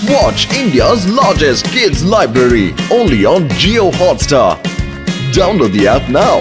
Watch India's largest kids library only on Jio Hotstar. Download the app now.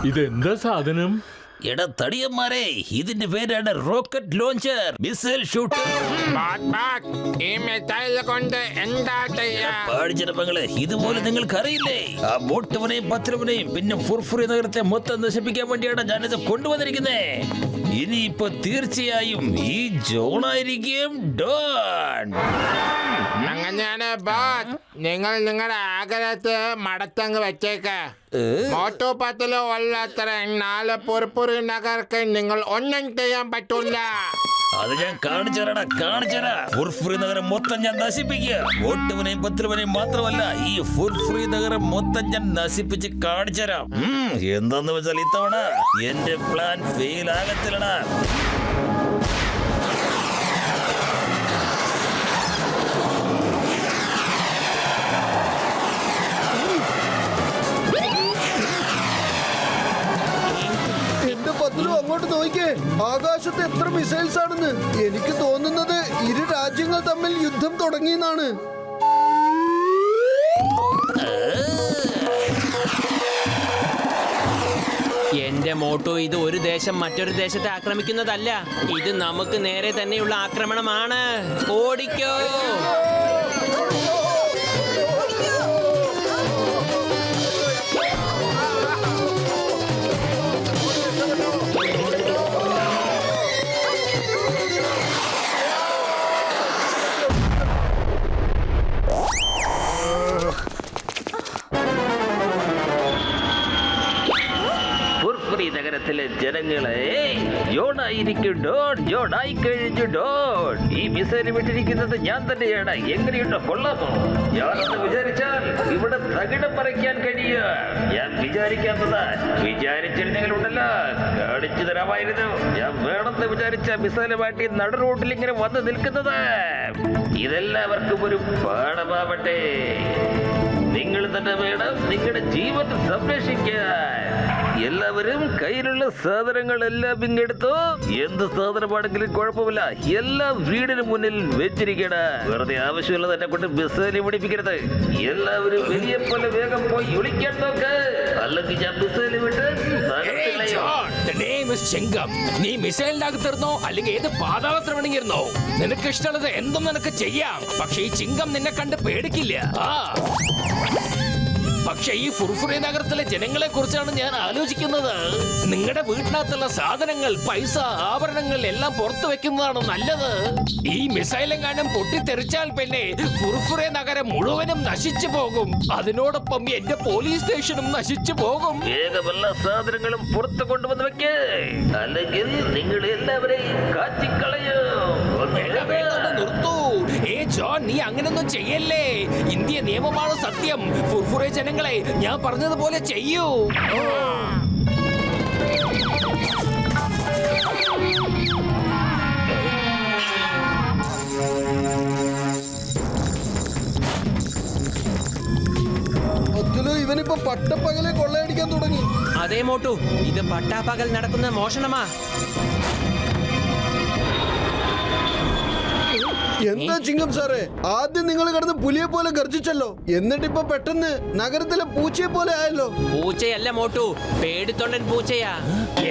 ഇതെന്താ സാധനം? എടാ തടിയന്മാരെ, ഇതിന്റെ പേരാണ് റോക്കറ്റ് ലോഞ്ചർ, മിസൈൽ ഷൂട്ടർ. പാടിച്ചെടുപ്പങ്ങള് ഇതുപോലെ നിങ്ങൾക്ക് അറിയില്ലേ? ആ ബോട്ടുവനെയും പത്രവനെയും പിന്നെ ഫുർഫുറി നഗരത്തെ മൊത്തം നശിപ്പിക്കാൻ വേണ്ടിയാണ് ഞാനിത് കൊണ്ടുവന്നിരിക്കുന്നേ. ഇനിയിപ്പോ തീർച്ചയായും ഈ ജോണായിരിക്കും ഡോൺ. അങ്ങനെയാണ് ബോസ്. നിങ്ങൾ നിങ്ങളുടെ ആഗ്രഹത്തെ മടത്തങ്ങ് വെച്ചേക്ക. മോട്ടോ പത്തിലോ ഉള്ളത്ര നാല് പുറപ്പുറി നഗർക്ക് നിങ്ങൾ ഒന്നും ചെയ്യാൻ പറ്റൂല. അത് ഞാൻ കാണിച്ചറാ. ഫുർഫുറി നഗരം മൊത്തം ഞാൻ നശിപ്പിക്കുക. ബോട്ടുവനെയും പത്രവനെയും മാത്രമല്ല, ഈ ഫുർഫുറി നഗരം മൊത്തം ഞാൻ നശിപ്പിച്ച് കാണിച്ചരാം. എന്താന്ന് വെച്ചാൽ ഇത്തവണ എന്റെ പ്ലാൻ ഫെയിൽ ആകത്തില്ലടാ. അങ്ങോട്ട് നോക്കിക്കേ, ആകാശത്ത് എത്ര മിസൈൽസ് ആണെന്ന്. എനിക്ക് തോന്നുന്നത് ഇരു രാജ്യങ്ങൾ തമ്മിൽ യുദ്ധം തുടങ്ങിയെന്നാണ്. എന്റെ മോട്ടോ, ഇത് ഒരു ദേശം മറ്റൊരു ദേശത്തെ ആക്രമിക്കുന്നതല്ല. ഇത് നമുക്ക് നേരെ തന്നെയുള്ള ആക്രമണമാണ്. ഓടിക്കോ. നഗരത്തിലെ ജനങ്ങളെ, ജോണായിരിക്കും ഡോൺ, ജോണായി കഴിഞ്ഞു ഡോൺ. ഈ മിസൈൽ വിട്ടിരിക്കുന്നത് ഞാൻ തന്നെയാണ്. എങ്ങനെയുണ്ടോ, കൊള്ളാമോ? ഞാനൊന്ന് വിചാരിച്ചാൽ ഇവിടെ തകിടം മറിക്കാൻ കഴിയുക. ഞാൻ വിചാരിക്കാത്തതാ. വിചാരിച്ചിരുന്നെങ്കിലുണ്ടല്ലോ കാണിച്ചു തരാമായിരുന്നു. ഞാൻ വേണമെന്ന് വിചാരിച്ച മിസൈലുമായിട്ട് നടു റോഡിൽ ഇങ്ങനെ വന്ന് നിൽക്കുന്നത്. ഇതെല്ലാവർക്കും ഒരു പാഠമാവട്ടെ. നിങ്ങൾ തന്നെ വേണം നിങ്ങളുടെ ജീവൻ സംരക്ഷിക്കാൻ. എല്ലാവരും കയ്യിലുള്ള സാധനങ്ങളെല്ലാം ഇങ്ങെടുത്തോ. എന്ത് സാധനമാണെങ്കിലും കുഴപ്പമില്ല, എല്ലാം വീടിന് മുന്നിൽ വെച്ചിരിക്കണ. വെറുതെ ആവശ്യമുള്ളത് എന്നെ കൊണ്ട് മിസൈൽ പിടിപ്പിക്കരുത്. എല്ലാവരും വലിയ പോലെ വേഗം പോയി ഒളിക്കാൻ നോക്ക്, അല്ലെങ്കിൽ ഞാൻ മിസൈൽ വിട്ട് നീ മിസൈലിനകത്തിരുന്നോ അല്ലെങ്കിൽ ഏത് പാതാളത്തിൽ വേണമെങ്കിരുന്നോ, നിനക്ക് ഇഷ്ടമുള്ളത് എന്തും നിനക്ക് ചെയ്യാം. പക്ഷെ ഈ ചിങ്കം നിന്നെ കണ്ട് പേടിക്കില്ല. പക്ഷെ ഈ ഫുർഫുറി നഗരത്തിലെ ജനങ്ങളെ കുറിച്ചാണ് ഞാൻ ആലോചിക്കുന്നത്. നിങ്ങളുടെ വീട്ടിനകത്തുള്ള സാധനങ്ങൾ, പൈസ, ആഭരണങ്ങൾ എല്ലാം പുറത്തു വെക്കുന്നതാണ് നല്ലത്. ഈ മിസൈലെങ്ങാനും പൊട്ടിത്തെറിച്ചാൽ പിന്നെ ഫുർഫുറി നഗരം മുഴുവനും നശിച്ചു പോകും. അതിനോടൊപ്പം എന്റെ പോലീസ് സ്റ്റേഷനും നശിച്ചു പോകും. വേഗമുള്ള സാധനങ്ങളും പുറത്തു കൊണ്ടുവന്ന് വെക്കേ, അല്ലെങ്കിൽ നിങ്ങൾ എല്ലാവരെയും കാച്ചിക്കളയും. നിർത്തൂ. ജോൺ, നീ അങ്ങനൊന്നും ചെയ്യല്ലേ. ഇന്ത്യ നിയമമാണ് സത്യം. ഫുർഫുറെ ജനങ്ങളെ, ഞാൻ പറഞ്ഞതുപോലെ ചെയ്യൂ. ഇവനിപ്പോ പട്ടപ്പകലെ കൊള്ളയടിക്കാൻ തുടങ്ങി. അതേ മോട്ടു, ഇത് പട്ടാപ്പകൽ നടക്കുന്ന മോഷണമാ. എന്താ ചിങ്കം സാറേ, ആദ്യം നിങ്ങൾ കിടന്ന് പുലിയെ പോലെ ഗർജിച്ചല്ലോ, എന്നിട്ടിപ്പോ പെട്ടെന്ന് നഗരത്തിലെ പൂച്ചയെ പോലെ ആയല്ലോ. പൂച്ചയല്ല മോട്ടു, പേടിത്തൊണ്ടൻ പൂച്ചയാ.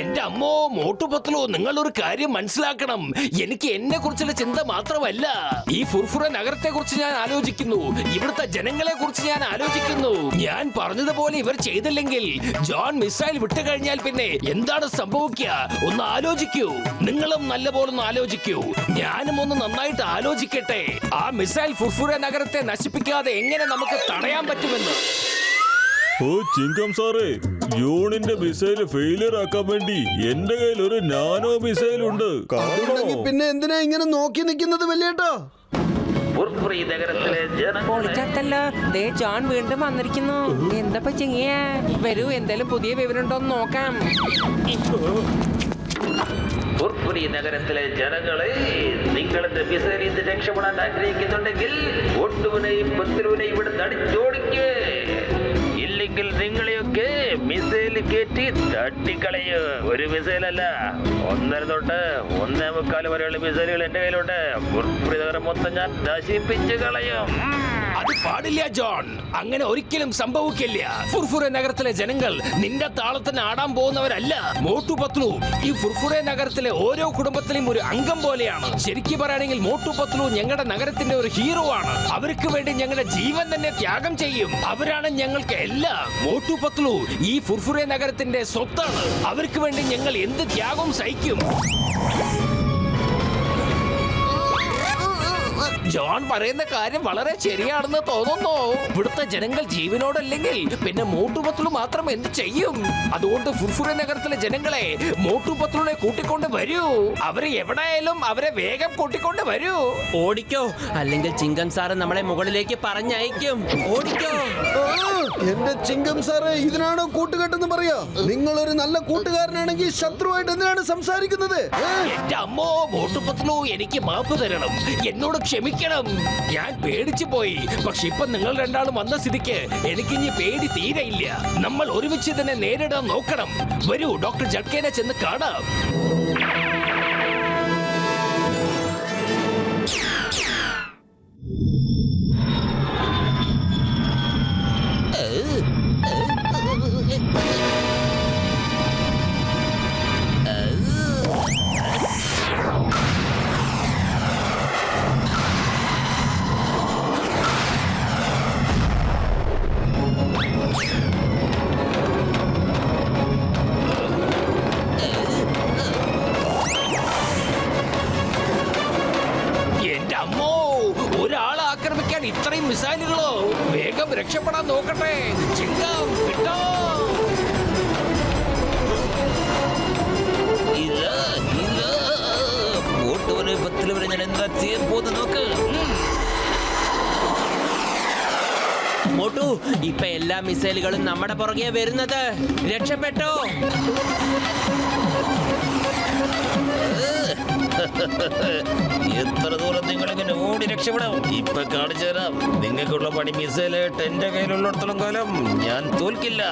എന്റെ അമ്മോ, മോട്ടുപത്ലോ, നിങ്ങൾ ഒരു കാര്യം മനസ്സിലാക്കണം. എനിക്ക് എന്നെ കുറിച്ചുള്ള ചിന്ത മാത്രമല്ല, ഈ ഫുർഫുറ നഗരത്തെ കുറിച്ച് ഞാൻ ആലോചിക്കുന്നു. ഇവിടുത്തെ ജനങ്ങളെ കുറിച്ച് ഞാൻ ആലോചിക്കുന്നു. ഞാൻ പറഞ്ഞതുപോലെ ഇവർ ചെയ്തില്ലെങ്കിൽ ജോൺ മിസൈൽ വിട്ടു കഴിഞ്ഞാൽ പിന്നെ എന്താണ് സംഭവിക്കുക? ഒന്ന് ആലോചിക്കൂ. നിങ്ങളും നല്ലപോലെ ഒന്ന് ആലോചിക്കൂ. ഞാനും ഒന്ന് നന്നായിട്ട് ആലോചിക്കും. ആലോചിക്കട്ടെ. ആ മിസൈൽ ഫുർഫുര നഗരത്തെ നശിപ്പിക്കാതെ എങ്ങനെ നമുക്ക് തടയാൻ പറ്റുമെന്ന്. ഓ ചിങ്കം സാറേ, ജോണിന്റെ മിസൈൽ ഫെയിലിയർ ആക്കാൻ വേണ്ടി എന്റെ കയ്യിൽ ഒരു നാനോ മിസൈൽ ഉണ്ട്. അതുണ്ടെങ്കി പിന്നെ എന്തിനാ ഇങ്ങനെ നോക്കി നിൽക്കുന്നത് വലിയേട്ടാ? ഫുർഫുറി നഗരത്തിലെ ജനങ്ങളെ പൊളിച്ചത്തല്ലോ. ദേ ജോൺ വീണ്ടും വന്നിരിക്കുന്നു. എന്താ ചെയ്യാ? വരൂ, എന്തേലും പുതിയ വിവരം ഉണ്ടോന്ന് നോക്കാം. ഫുർഫുറി നഗരത്തിലെ ജനങ്ങളെ, നിങ്ങളുടെ മിസൈലിൽ നിന്ന് രക്ഷപ്പെടാൻ ആഗ്രഹിക്കുന്നുണ്ടെങ്കിൽ ഒട്ടുവിനെയും പത്തിരുവിനെയും ഇവിടെ തടിച്ചോടിക്കേ. ഇല്ലെങ്കിൽ നിങ്ങളെയൊക്കെ മിസൈൽ കയറ്റി തട്ടിക്കളയോ. ഒരു മിസൈലല്ല, 1.5 തൊട്ട് 1.25 വരെയുള്ള മിസൈലുകൾ എന്റെ കയ്യിലുണ്ട്. ഫുർഫുറി നഗരം മൊത്തം ഞാൻ നശിപ്പിച്ചു കളയും. അത് പാടില്ല ജോൺ, അങ്ങനെ ഒരിക്കലും സംഭവിക്കില്ല. ഫുർഫുര നഗരത്തിലെ ജനങ്ങൾ നിന്റെ താളത്തിന് ആടാൻ പോകുന്നവരല്ല. മോട്ടു പത്ലു ഈ ഫുർഫുര നഗരത്തിലെ ഓരോ കുടുംബത്തിലെയും ഒരു അംഗം പോലെയാണ്. ശരിക്കും പറയുകയാണെങ്കിൽ മോട്ടു പത്ലു ഞങ്ങളുടെ നഗരത്തിന്റെ ഒരു ഹീറോ ആണ്. അവർക്ക് വേണ്ടി ഞങ്ങളുടെ ജീവൻ തന്നെ ത്യാഗം ചെയ്യും. അവരാണ് ഞങ്ങൾക്ക് എല്ലാം. മോട്ടു പത്ലു ഈ ഫുർഫുര നഗരത്തിന്റെ സ്വത്താണ്. അവർക്ക് വേണ്ടി ഞങ്ങൾ എന്ത് ത്യാഗവും സഹിക്കും. ജോൺ പറയുന്ന കാര്യം വളരെ ശരിയാണെന്ന് തോന്നുന്നു. ഇവിടുത്തെ ജനങ്ങൾ ജീവനോടല്ലെങ്കിൽ പിന്നെ മോട്ടു പത്ലു മാത്രം എന്ത് ചെയ്യും? അതുകൊണ്ട് ഫുർഫുര നഗരത്തിലെ ജനങ്ങളെ, മോട്ടു പത്ലുവിനെ കൂട്ടിക്കൊണ്ട് വരൂ. അവരെ എവിടെയായാലും അവരെ വേഗം കൂട്ടിക്കൊണ്ട് വരൂ. ഓടിക്കോ, അല്ലെങ്കിൽ ചിങ്കം സാറ് നമ്മളെ മുകളിലേക്ക് പറഞ്ഞയക്കും. ഓടിക്കോ. എന്റെ ചിങ്കം സാറേ, ഇതിനാണോ കൂട്ടുകെട്ടെന്ന് പറയാ? നിങ്ങൾ ഒരു നല്ല കൂട്ടുകാരനാണെങ്കിൽ ശത്രുവായിട്ട് എന്തിനാണ് സംസാരിക്കുന്നത്? എന്റെ അമ്മോ, മോട്ടു പത്ലു എനിക്ക് മാപ്പ് തരണം. എന്നോട് ക്ഷമിക്കണം. ഞാൻ പേടിച്ചു പോയി. പക്ഷെ ഇപ്പൊ നിങ്ങൾ രണ്ടാളും വന്ന സ്ഥിതിക്ക് എനിക്കിനി പേടി തീരെയില്ല. നമ്മൾ ഒരുമിച്ച് തന്നെ നേരിടാൻ നോക്കണം. വരൂ, ഡോക്ടർ ജഡ്കേനെ ചെന്ന് കാണാം. എന്റെ അമ്മോ, ഒരാളെ ആക്രമിക്കാൻ ഇത്രയും മിസൈലുകളോ? വേഗം രക്ഷപ്പെടാൻ നോക്കട്ടെ. ചിങ്കം വിട്ടോ. ഇല്ല ഇല്ല, ഓട്ടുവിനെ പത്തിലുവരെ ഞാൻ എന്താ ചെയ്യാൻ പോകുന്ന നോക്ക്. മോട്ടു, ഇപ്പൊ എല്ലാ മിസൈലുകളും നമ്മുടെ പുറകെ വരുന്നത്. രക്ഷപ്പെട്ടോ. എത്ര ദൂരം നിങ്ങൾ ഇങ്ങനെ ഓടി രക്ഷപ്പെടാം? ഇപ്പൊ കാണിച്ചു തരാം. നിങ്ങൾക്കുള്ള പണി മിസൈലായിട്ട് എന്റെ കയ്യിലുള്ളിടത്തോളം കാലം ഞാൻ തോൽക്കില്ല.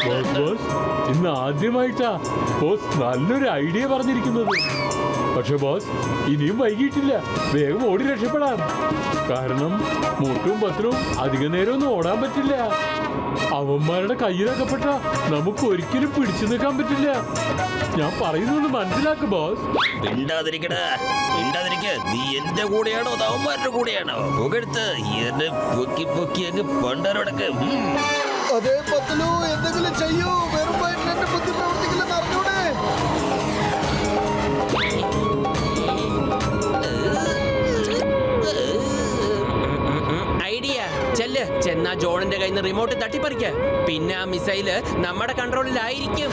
ബോസ് ബോസ്, ഇന്ന് ആദ്യമായിട്ടാ ബോസ് നല്ലൊരു ഐഡിയ പറഞ്ഞിരിക്കുന്നത്. പക്ഷെ ബോസ്, ഇനിയും വൈകിട്ടില്ല. വേഗം ഓടി രക്ഷപ്പെടാം. കാരണം മോട്ടും പത്രും അധിക നേരമൊന്നും ഓടാൻ പറ്റില്ല. അവന്മാരുടെ കയ്യിലകപ്പെട്ട നമുക്ക് ഒരിക്കലും പിടിച്ചു നിൽക്കാൻ പറ്റില്ല. ഞാൻ പറയുന്നത് മനസ്സിലാക്ക് ബോസ്. മിണ്ടാതിരിക്കടാ, മിണ്ടാതിരിക്ക. നീ എന്റെ കൂടെയാണോ അതോ അവന്മാരുടെ കൂടെയാണോ? പുകഴ്ത്ത് എന്നെ പൊക്കി പൊക്കി അങ്ങ് പണ്ടാരോടക്ക്. അതേ പത്ലു, എന്തെങ്കിലും ചെയ്യൂ. വെറും വയറ്റിൽ എന്റെ ബുദ്ധി പ്രവർത്തിക്കില്ലെന്ന് അറിഞ്ഞൂടെ? ഐഡിയ. ചെല്ല്, ചെന്നാ ജോണിന്റെ കയ്യിൽ നിന്ന് റിമോട്ട് തട്ടിപ്പറിക്ക. പിന്നെ ആ മിസൈല് നമ്മുടെ കൺട്രോളിലായിരിക്കും.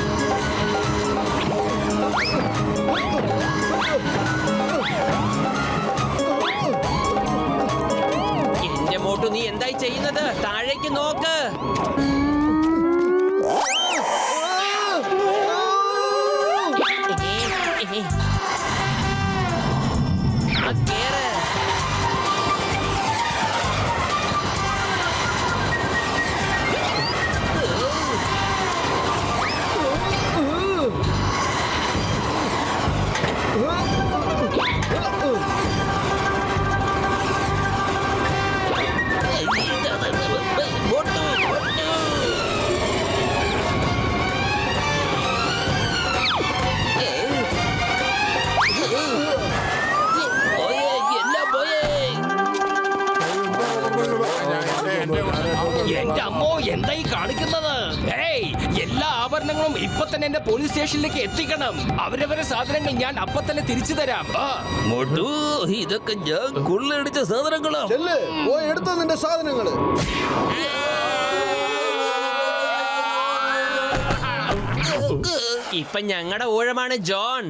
എന്റെ മോട്ടു, നീ എന്തായി ചെയ്യുന്നത്? താഴേക്ക് നോക്ക്. ആ, കേറ്. എന്റെ അമ്മോ, എന്തായി കാണിക്കുന്നത്? ഏയ്, എല്ലാ ആഭരണങ്ങളും ഇപ്പൊ തന്നെ എന്റെ പോലീസ് സ്റ്റേഷനിലേക്ക് എത്തിക്കണം. അവരവരെ സാധനങ്ങൾ ഞാൻ അപ്പൊ തന്നെ തിരിച്ചു തരാം. മോട്ടു, ഇതൊക്കെ ഞാൻ കൊള്ളയടിച്ച സാധനങ്ങളാ. ചെല്ല്, പോയി എടുത്തോ നിന്റെ സാധനങ്ങള്. ഇപ്പൊ ഞങ്ങളുടെ ഊഴമാണ് ജോൺ.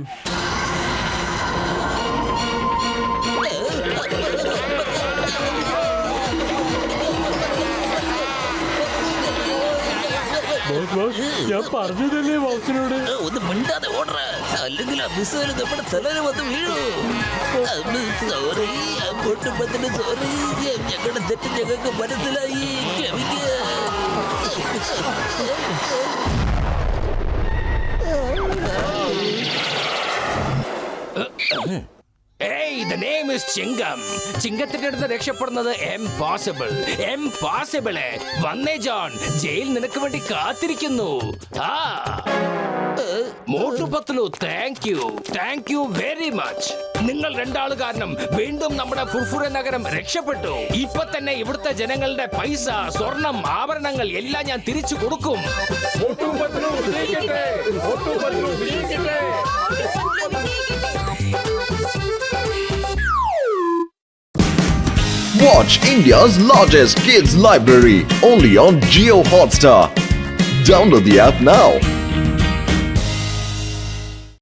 ബോസ്, ഞാൻ പറഞ്ഞതല്ലേ ബോസിനോട്. ഒന്ന് മിണ്ടാതെ ഓടറ, അല്ലെങ്കിൽ ആ മിസൈൽ നമ്മുടെ തലയിൽ വന്ന് വീഴൂ. Sorry, പൊട്ടുമ്പത്തിന് sorry. ഞങ്ങളുടെ തെറ്റ് ഞങ്ങൾക്ക് മനസ്സിലായി. ക്ഷമിക്കുക. Hey, the name is ചിങ്കം. ചിങ്കത്തിന്റെ അടുത്ത് രക്ഷപ്പെടുന്നത് എംപോസിബിൾ. വന്നേ ജോൺ, ജയിൽ നിനക്ക് വേണ്ടി കാത്തിരിക്കുന്നു. Motu Patlu, thank you very much. നിങ്ങൾ രണ്ടാള് കാരണം വീണ്ടും നമ്മുടെ ഫുർഫുര നഗരം രക്ഷപ്പെട്ടു. ഇപ്പൊ തന്നെ ഇവിടുത്തെ ജനങ്ങളുടെ പൈസ, സ്വർണം, ആഭരണങ്ങൾ എല്ലാം ഞാൻ തിരിച്ചു കൊടുക്കും. Watch India's largest kids library only on Jio Hotstar. Download the app now.